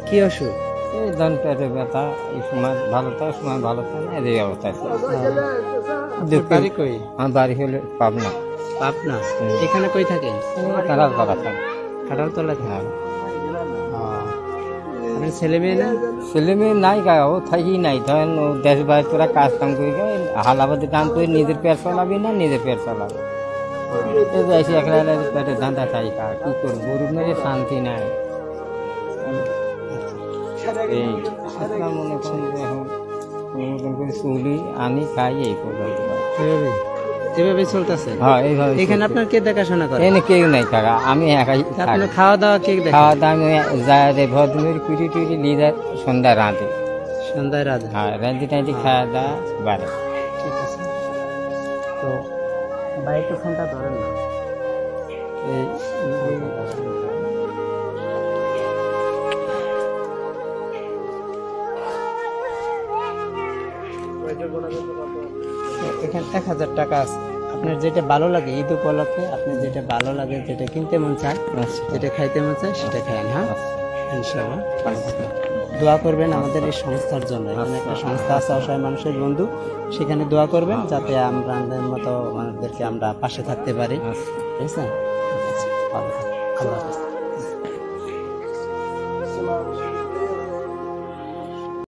কি অসুখ? এই ধরেন পেটে ব্যথা, এই সময় ভালো থাকে, সময় ভালো থাকে না, এই অবস্থা আছে। বাড়ি কই? আমার বাড়ি হলে পাবনা। পাবনা? এখানে কই থাকেন? কাঁড়াল করা থাকে। কাঁঠালতলা থাকে। আপনার ছেলে মেয়ে না? ছেলে মেয়ে নাই গা, ও থাকি নাই। ধরেন ও দেশ বাইরে তোরা কাজ কাম করে হালাবাদের কাম করে নিজের পেট চালাবি না, নিজের পেট চালাবে। এই যে এসে একলা পেটে ধান্দা খাই কা, কি করবো? গরিব মেয়ে শান্তি নাই। এই আপনার মনে করেন যে এখন কোনো মতন করে চুলি আনি খাই, এই পর্যন্ত। এভাবে চলতেছে? হ্যাঁ, এইভাবে। এখানে আপনার কে দেখাশোনা করে? এনে কেউ নাই কাকা, আমি একাই। আপনার খাওয়া দাওয়া কে দেখে? খাওয়া দাওয়া আমি যায় ভদ্রের কুড়ি টুড়ি লিয়ে সন্ধ্যা রাঁধে। সন্ধ্যায় রাত? হ্যাঁ, রাঁধি টাঁধি খাওয়া দাওয়া বাড়ে। ঠিক আছে। তো বাইরে ফোনটা ধরেন না। এই এখানে 1000 টাকা আছে। আপনার যেটা ভালো লাগে ঈদ উপলক্ষে, আপনার যেটা ভালো লাগে, যেটা কিনতে মন চায়, যেটা খাইতে মন চায় সেটা খান। হ্যাঁ, ইনশাআল্লাহ। দোয়া করবেন আমাদের এই সংস্থার জন্য। এখানে একটা সংস্থা আছে অসহায় মানুষের বন্ধু, সেখানে দোয়া করবেন যাতে আমরা আমাদের মতো মানুষদেরকে আমরা পাশে থাকতে পারি। ঠিক আছে? আল্লাহ হাফেজ।